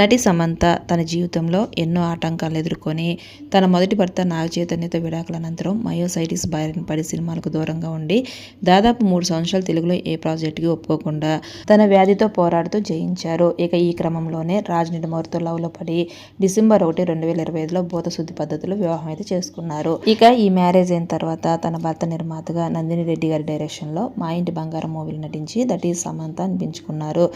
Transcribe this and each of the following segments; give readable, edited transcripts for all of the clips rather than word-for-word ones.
నటి సమంత తన జీవితంలో ఎన్నో ఆటంకాలు ఎదుర్కొని తన మొదటి భర్త నాగ చైతన్యతో విడాకుల అనంతరం మయోసైటిస్ బారిన పడి సినిమాలకు దూరంగా ఉండి దాదాపు 3 సంవత్సరాలు తెలుగులో ఏ ప్రాజెక్టుకి ఒప్పుకోకుండా తన వ్యాధితో పోరాడుతూ జయించారు. ఇక ఈ క్రమంలోనే రాజ్ నిడమూరితో లవ్లో పడి డిసెంబర్ 1, 2025లో భూతశుద్ధి పద్ధతిలో వివాహం అయితే చేసుకున్నారు. ఇక ఈ మ్యారేజ్ అయిన తర్వాత తన భర్త నిర్మాతగా నందిని రెడ్డి గారి డైరెక్షన్లో మా ఇంటి బంగారం మూవీలు నటించి దట్ ఈజ్ సమంత అనిపించుకున్నారు.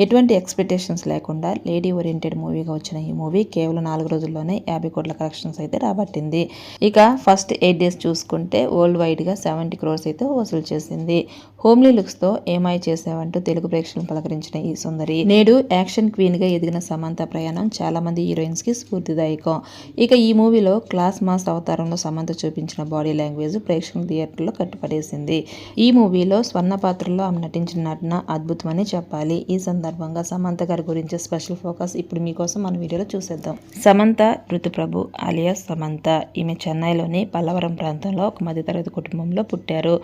ఎటువంటి ఎక్స్పెక్టేషన్స్ లేకుండా లేడీ ఓరియంటెడ్ మూవీగా వచ్చిన ఈ మూవీ కేవలం 4 రోజుల్లోనే 50 కోట్ల కలెక్షన్స్ అయితే రాబట్టింది. ఇక ఫస్ట్ 8 డేస్ చూసుకుంటే వరల్డ్ వైడ్గా 70 crores అయితే వసూలు చేసింది. హోమ్లీ లుక్స్తో ఏమాయి చేసావంటూ తెలుగు ప్రేక్షకులను పలకరించిన ఈ సుందరి నేడు యాక్షన్ క్వీన్గా ఎదిగిన సమంత ప్రయాణం చాలా మంది హీరోయిన్స్కి స్ఫూర్తిదాయకం. ఇక ఈ మూవీలో క్లాస్ మాస్ అవతారంలో సమంత చూపించిన బాడీ లాంగ్వేజ్ ప్రేక్షకుల థియేటర్లో కట్టుపడేసింది. ఈ మూవీలో స్వర్ణ పాత్రలో ఆమె నటించిన నటన అద్భుతమని చెప్పాలి. ఈ సందర్భంగా సమంత గారి గురించి స్పెషల్ ఫోకస్ ఇప్పుడు మీకోసం మన వీడియోలో చూసేద్దాం. సమంత ఋతుప్రభు అలియాస్ సమంత. ఈమె చెన్నైలోని పల్లవరం ప్రాంతంలో ఒక మధ్యతరగతి కుటుంబంలో పుట్టారు.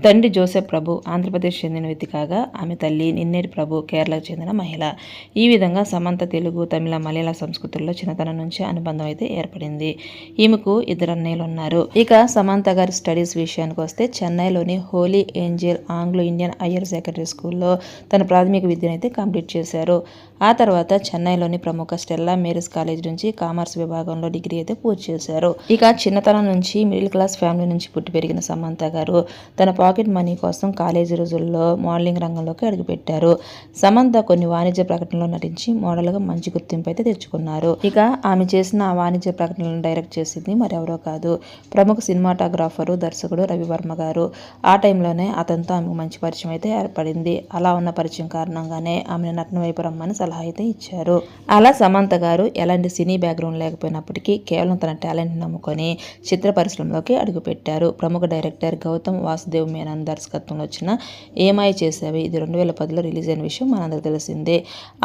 తండ్రి జోసెఫ్ ప్రభు ఆంధ్రప్రదేశ్ చెందిన వ్యక్తి కాగా ఆమె తల్లి నిన్నేటి ప్రభు కేరళకు చెందిన మహిళ. ఈ విధంగా సమంత తెలుగు, తమిళ, మలయాళ సంస్కృతుల్లో చిన్నతనం నుంచి అనుబంధం అయితే ఏర్పడింది. ఈమెకు 2 అన్నయ్యలు ఉన్నారు. ఇక సమంత గారి స్టడీస్ విషయానికి వస్తే చెన్నైలోని holy angel Anglo Indian higher secondary స్కూల్లో తన ప్రాథమిక విద్యను అయితే కంప్లీట్ చేశారు. ఆ తర్వాత చెన్నైలోని ప్రముఖ స్టెల్లా మేరీస్ కాలేజ్ నుంచి కామర్స్ విభాగంలో డిగ్రీ అయితే పూర్తి చేశారు. ఇక చిన్నతనం నుంచి మిడిల్ క్లాస్ ఫ్యామిలీ నుంచి పుట్టి పెరిగిన సమంత గారు తన పాకెట్ మనీ కోసం కాలేజీ రోజుల్లో మోడలింగ్ రంగంలోకి అడుగుపెట్టారు. సమంత కొన్ని వాణిజ్య ప్రకటనలో నటించి మోడల్గా మంచి గుర్తింపు అయితే తెచ్చుకున్నారు. ఇక ఆమె చేసిన ఆ వాణిజ్య ప్రకటనలను డైరెక్ట్ చేసింది మరెవరో కాదు, ప్రముఖ సినిమాటోగ్రాఫరు, దర్శకుడు రవివర్మ గారు. ఆ టైంలోనే అతనితో ఆమెకు మంచి పరిచయం అయితే ఏర్పడింది. అలా ఉన్న పరిచయం కారణంగానే ఆమెను నటన వైపు రమ్మని సలహా అయితే ఇచ్చారు. అలా సమంత గారు ఎలాంటి సినీ బ్యాక్గ్రౌండ్ లేకపోయినప్పటికీ కేవలం తన టాలెంట్ని నమ్ముకొని చిత్ర పరిశ్రమలోకి అడుగుపెట్టారు. ప్రముఖ డైరెక్టర్ గౌతమ్ వాసుదేవ్ మేనన్ దర్శకత్వంలో వచ్చిన ఏమాయి చేసేవి ఇది 2010లో రిలీజ్ అయిన విషయం మనందరికీ తెలిసిందే.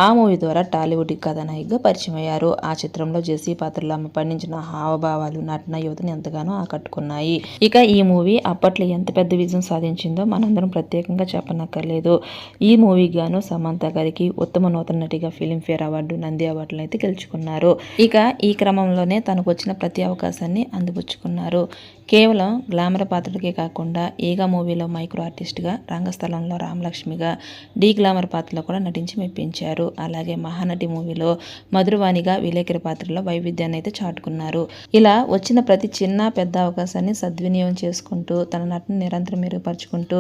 ఆ మూవీ ద్వారా టాలీవుడ్ కథానాయికగా పరిచయం అయ్యారు. ఆ చిత్రంలో జెస్సీ పాత్రలో ఆమె పండించిన హావభావాలు నటన యువతని ఎంతగానో ఆకట్టుకున్నాయి. ఇక ఈ మూవీ అప్పట్లో ఎంత పెద్ద విజయం సాధించిందో మనందరం ప్రత్యేకంగా చెప్పనక్కర్లేదు. ఈ మూవీకి గాను సమంత గారికి ఉత్తమ నూతన నటిగా ఫిలింఫేర్ అవార్డు, నంది అవార్డులను అయితే గెలుచుకున్నారు. ఇక ఈ క్రమంలోనే తనకు వచ్చిన ప్రతి అవకాశాన్ని అందిపుచ్చుకున్నారు. కేవలం గ్లామర్ పాత్రలకే కాకుండా ఈగా మూవీలో మైక్రో ఆర్టిస్ట్గా, రంగస్థలంలో రామలక్ష్మిగా, డీ గ్లామర్ పాత్రలో కూడా నటించి మెప్పించారు. అలాగే మహానటి మూవీలో మధురవాణిగా విలేకరి పాత్రలో వైవిధ్యాన్ని అయితే చాటుకున్నారు. ఇలా వచ్చిన ప్రతి చిన్న పెద్ద అవకాశాన్ని సద్వినియోగం చేసుకుంటూ తన నటన నిరంతరం మెరుగుపరుచుకుంటూ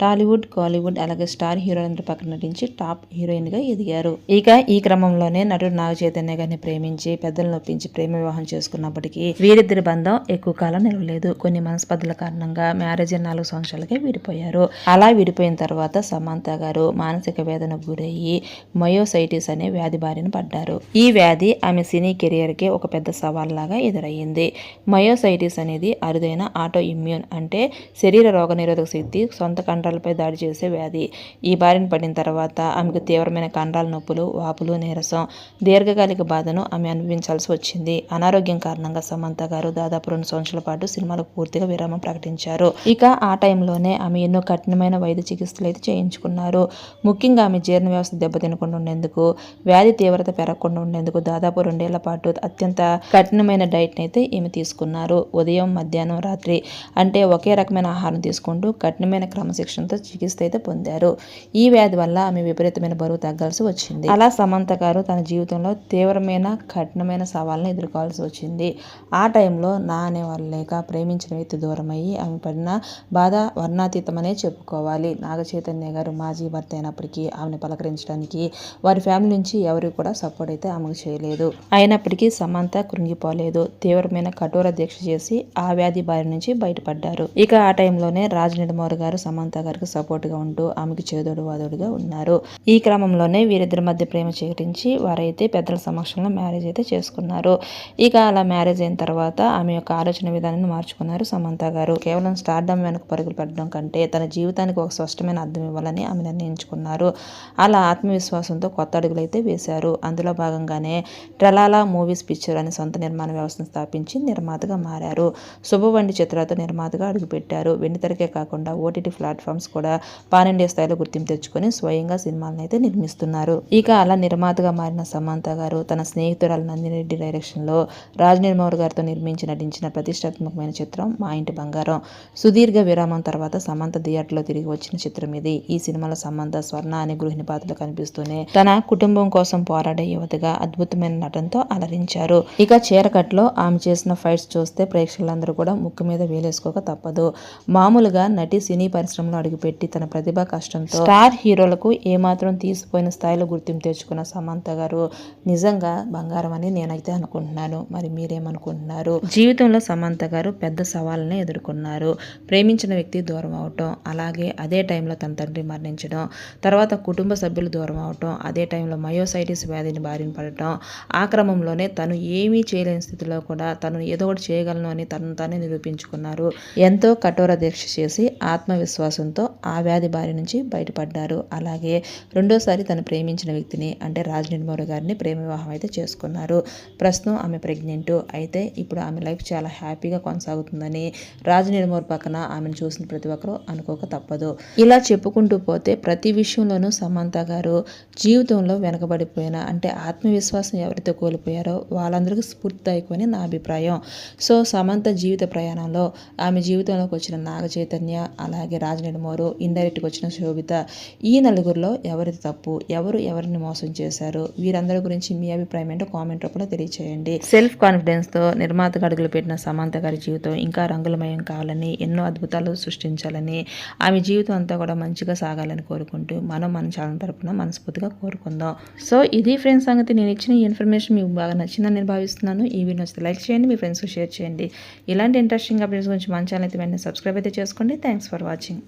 టాలీవుడ్, కాలీవుడ్ అలాగే స్టార్ హీరోయిన్ల పక్కన నటించి టాప్ హీరోయిన్గా ఎదిగారు. ఇక ఈ క్రమంలోనే నటుడు నాగ చైతన్య గారిని ప్రేమించి పెద్దలను నొప్పించి ప్రేమ వివాహం చేసుకున్నప్పటికీ వీరిద్దరి బంధం ఎక్కువ కాలం నిలవలేదు. కొన్ని మనస్పర్ధల కారణంగా మ్యారేజ్ 4 సంవత్సరాలకే విడిపోయారు. అలా విడిపోయిన తర్వాత సమంత గారు మానసిక వేదనకు గురయ్యి మయోసైటిస్ అనే వ్యాధి బారిన పడ్డారు. ఈ వ్యాధి ఆమె సినీ కెరియర్కే ఒక పెద్ద సవాల్ లాగా ఎదురయ్యింది. మయోసైటిస్ అనేది అరుదైన ఆటో ఇమ్యూన్ అంటే శరీర రోగనిరోధక శక్తి సొంత కండరాలపై దాడి చేసే వ్యాధి. ఈ బారిన పడిన తర్వాత ఆమెకు తీవ్రమైన కండరాల నొప్పులు, వాపులు, నీరసం, దీర్ఘకాలిక బాధను ఆమె అనుభవించాల్సి వచ్చింది. అనారోగ్యం కారణంగా సమంత గారు దాదాపు 2 సంవత్సరాల పాటు సినిమాలకు పూర్తిగా విరామం ప్రకటించారు. ఇక ఆ టైంలోనే ఆమె ఎన్నో కఠినమైన వైద్య చికిత్సలు అయితే చేయించుకున్నారు. ముఖ్యంగా ఆమె జీర్ణ వ్యవస్థ దెబ్బతినకుండా ఉండేందుకు, వ్యాధి తీవ్రత పెరగకుండా ఉండేందుకు దాదాపు 2 ఏళ్ల పాటు అత్యంత కఠినమైన డైట్ని అయితే ఈమె తీసుకున్నారు. ఉదయం, మధ్యాహ్నం, రాత్రి అంటే ఒకే రకమైన ఆహారం తీసుకుంటూ కఠినమైన క్రమశిక్షణతో చికిత్స అయితే పొందారు. ఈ వ్యాధి వల్ల ఆమె విపరీతమైన బరువు తగ్గాల్సి వచ్చింది. అలా సమంత గారు తన జీవితంలో తీవ్రమైన కఠినమైన సవాళ్ళను ఎదుర్కోవాల్సి వచ్చింది. ఆ టైంలో నా అనేవాళ్ళు లేక ప్రేమించిన వ్యక్తి దూరమయ్యి ఆమె పడిన బాధ వర్ణాతీతమనే చెప్పుకోవాలి. నాగ చైతన్య గారు మాజీ భర్త అయినప్పటికీ ఆమెను పలకరించడానికి వారి ఫ్యామిలీ నుంచి ఎవరు కూడా సపోర్ట్ అయితే ఆమెకు చేయలేదు. అయినప్పటికీ సమంత కృంగిపోలేదు. తీవ్రమైన కఠోర దీక్ష చేసి ఆ వ్యాధి బారి నుంచి బయటపడ్డారు. ఇక ఆ టైంలోనే రాజ్ నిడమూరి గారు సమంత గారికి సపోర్ట్ గా ఉంటూ ఆమెకు చేదోడు వాదోడుగా ఉన్నారు. ఈ క్రమంలోనే వీరిద్దరి మధ్య ప్రేమ చేకరించి వారైతే పెద్దల సమక్షంలో మ్యారేజ్ అయితే చేసుకున్నారు. ఇక అలా మ్యారేజ్ అయిన తర్వాత ఆమె యొక్క ఆలోచన విధానాన్ని మార్చుకున్నారు. ఎంచుకున్నారు సమంత గారు. కేవలం స్టార్డమ్ వెనక పరుగులు పెట్టడం కంటే తన జీవితానికి ఒక స్పష్టమైన అర్థం ఇవ్వాలని ఆమె నిర్ణయించుకున్నారు. అలా ఆత్మవిశ్వాసంతో కొత్త అడుగులైతే వేశారు. అందులో భాగంగానే ట్రలాలా మూవీస్ పిక్చర్ అనే సొంత నిర్మాణ వ్యవస్థను స్థాపించి నిర్మాతగా మారారు. శుభ వంటి చిత్రాలతో నిర్మాతగా అడుగుపెట్టారు. వెండితెరకే కాకుండా ఓటీటీ ప్లాట్ఫామ్స్ కూడా పాన్ ఇండియా స్థాయిలో గుర్తింపు తెచ్చుకొని స్వయంగా సినిమాలను అయితే నిర్మిస్తున్నారు. ఇక అలా నిర్మాతగా మారిన సమంత గారు తన స్నేహితురాలు నందిని రెడ్డి డైరెక్షన్లో రాజ్ నిర్మల్ గారితో నటించిన ప్రతిష్టాత్మకమైన చిత్రం మా ఇంటి బంగారం. సుదీర్ఘ విరామం తర్వాత సమంత థియేటర్లో తిరిగి వచ్చిన చిత్రం ఇది. ఈ సినిమాలో సమంత స్వర్ణ అనే గృహిణి పాత్రలో కనిపిస్తూనే తన కుటుంబం కోసం పోరాడే యువతగా అద్భుతమైన నటనతో అలరించారు. ఇక చీరకట్లో ఆమె చేసిన ఫైట్స్ చూస్తే ప్రేక్షకులందరూ కూడా ముక్కు మీద వేలేసుకోక తప్పదు. మామూలుగా నటి సినీ పరిశ్రమలో అడుగుపెట్టి తన ప్రతిభ కష్టంతో స్టార్ హీరోలకు ఏమాత్రం తీసిపోయిన స్థాయిలో గుర్తింపు తెచ్చుకున్న సమంత గారు నిజంగా బంగారం అని నేనైతే అనుకుంటున్నాను. మరి మీరేమనుకుంటున్నారు? జీవితంలో సమంత గారు పెద్ద సవాళ్ళని ఎదుర్కొన్నారు. ప్రేమించిన వ్యక్తి దూరం అవటం, అలాగే అదే టైంలో తన తండ్రి మరణించడం, తర్వాత కుటుంబ సభ్యులు దూరం అవటం, అదే టైంలో మయోసైటిస్ వ్యాధిని బారిన పడటం, ఆ క్రమంలోనే తను ఏమీ చేయలేని స్థితిలో కూడా తను ఏదో ఒకటి చేయగలను అని తనను తానే నిరూపించుకున్నారు. ఎంతో కఠోర దీక్ష చేసి ఆత్మవిశ్వాసంతో ఆ వ్యాధి బారి నుంచి బయటపడ్డారు. అలాగే రెండోసారి తను ప్రేమించిన వ్యక్తిని అంటే రాజ్ నిర్మల్ గారిని ప్రేమ వివాహం అయితే చేసుకున్నారు. ప్రస్తుతం ఆమె ప్రెగ్నెంట్. అయితే ఇప్పుడు ఆమె లైఫ్ చాలా హ్యాపీగా కొనసాగుతుందని రాజ్ నిర్మల్ పక్కన ఆమెను చూసిన ప్రతి ఒక్కరూ అనుకోక తప్పదు. ఇలా చెప్పుకుంటూ పోతే ప్రతి విషయంలోనూ సమంత గారు జీవితంలో వెనకబడిపోయిన అంటే ఆత్మవిశ్వాసం ఎవరైతే కోల్పోయారో వాళ్ళందరికీ స్ఫూర్తిదాయకమని నా అభిప్రాయం. సో సమంత జీవిత ప్రయాణంలో ఆమె జీవితంలోకి వచ్చిన నాగ చైతన్య, అలాగే రాజ్ నిర్మల్, ఇండైరెక్ట్గా వచ్చిన శోభిత, ఈ నలుగురిలో ఎవరిది తప్పు, ఎవరిని మోసం చేశారు, వీరందరి గురించి మీ అభిప్రాయం ఏంటో కామెంట్ రూపంలో తెలియచేయండి. సెల్ఫ్ కాన్ఫిడెన్స్తో నిర్మాతగా అడుగులు పెట్టిన సమంత గారి జీవితం ఇంకా రంగులమయం కావాలని, ఎన్నో అద్భుతాలు సృష్టించాలని, ఆమె జీవితం అంతా కూడా మంచిగా సాగాలని కోరుకుంటూ మన ఛానల్ తరపున మనస్ఫూర్తిగా కోరుకుందాం. సో ఇది ఫ్రెండ్స్ సంగతి. నేను ఇచ్చిన ఈ ఇన్ఫర్మేషన్ మీకు బాగా నచ్చిందని నేను భావిస్తున్నాను. ఈ వీడియో నచ్చితే లైక్ చేయండి, మీ ఫ్రెండ్స్కి షేర్ చేయండి. ఇలాంటి ఇంట్రెస్టింగ్ అప్డేట్స్ గురించి మన ఛానల్ అయితే వెంటనే సబ్స్క్రైబ్ అయితే చేసుకోండి. Thanks for watching.